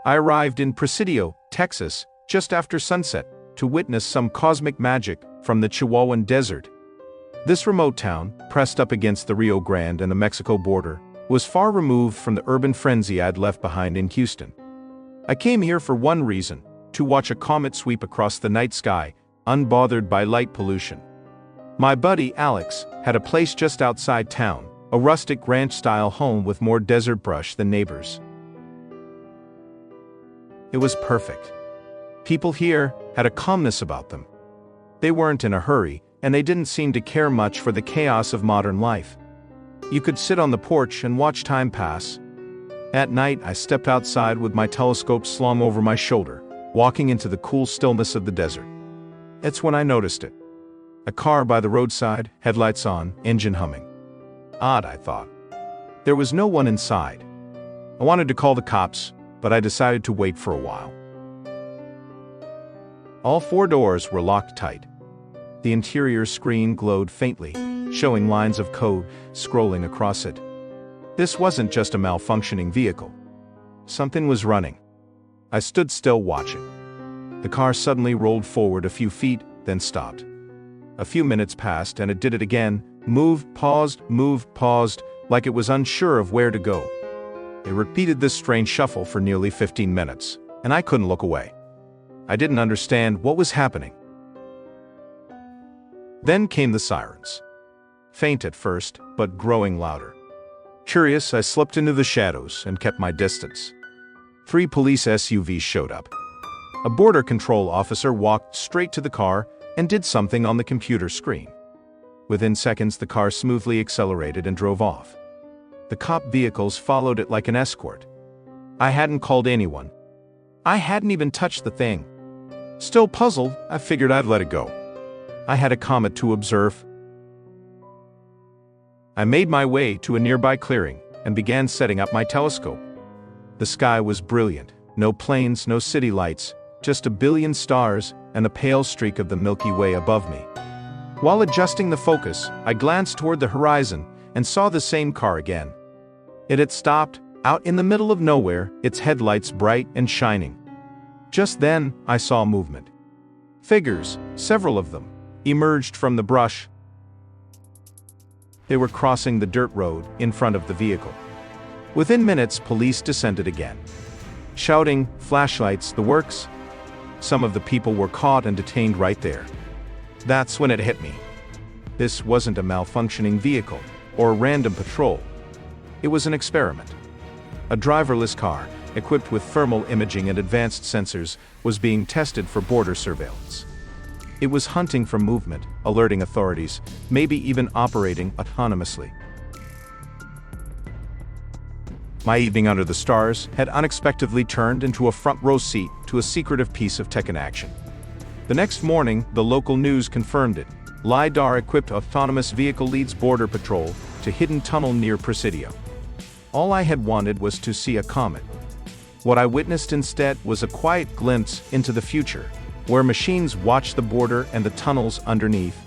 I arrived in Presidio, Texas, just after sunset, to witness some cosmic magic from the Chihuahuan Desert. This remote town, pressed up against the Rio Grande and the Mexico border, was far removed from the urban frenzy I'd left behind in Houston. I came here for one reason: to watch a comet sweep across the night sky, unbothered by light pollution. My buddy Alex had a place just outside town, a rustic ranch-style home with more desert brush than neighbors. It was perfect. People here had a calmness about them. They weren't in a hurry, and they didn't seem to care much for the chaos of modern life. You could sit on the porch and watch time pass. At night, I stepped outside with my telescope slung over my shoulder, walking into the cool stillness of the desert. It's when I noticed it. A car by the roadside, headlights on, engine humming. Odd, I thought. There was no one inside. I wanted to call the cops, but I decided to wait for a while. All 4 doors were locked tight. The interior screen glowed faintly, showing lines of code scrolling across it. This wasn't just a malfunctioning vehicle. Something was running. I stood still watching. The car suddenly rolled forward a few feet, then stopped. A few minutes passed and it did it again, moved, paused, like it was unsure of where to go. It repeated this strange shuffle for nearly 15 minutes, and I couldn't look away. I didn't understand what was happening. Then came the sirens. Faint at first, but growing louder. Curious, I slipped into the shadows and kept my distance. 3 police SUVs showed up. A border control officer walked straight to the car and did something on the computer screen. Within seconds, the car smoothly accelerated and drove off. The cop vehicles followed it like an escort. I hadn't called anyone. I hadn't even touched the thing. Still puzzled, I figured I'd let it go. I had a comet to observe. I made my way to a nearby clearing and began setting up my telescope. The sky was brilliant. No planes, no city lights, just a billion stars and a pale streak of the Milky Way above me. While adjusting the focus, I glanced toward the horizon and saw the same car again. It had stopped, out in the middle of nowhere, its headlights bright and shining. Just then, I saw movement. Figures, several of them, emerged from the brush. They were crossing the dirt road in front of the vehicle. Within minutes, police descended again. Shouting, flashlights, the works. Some of the people were caught and detained right there. That's when it hit me. This wasn't a malfunctioning vehicle or a random patrol. It was an experiment. A driverless car, equipped with thermal imaging and advanced sensors, was being tested for border surveillance. It was hunting for movement, alerting authorities, maybe even operating autonomously. My evening under the stars had unexpectedly turned into a front-row seat to a secretive piece of tech in action. The next morning, the local news confirmed it. LiDAR-equipped autonomous vehicle leads Border Patrol to hidden tunnel near Presidio. All I had wanted was to see a comet. What I witnessed instead was a quiet glimpse into the future, where machines watch the border and the tunnels underneath,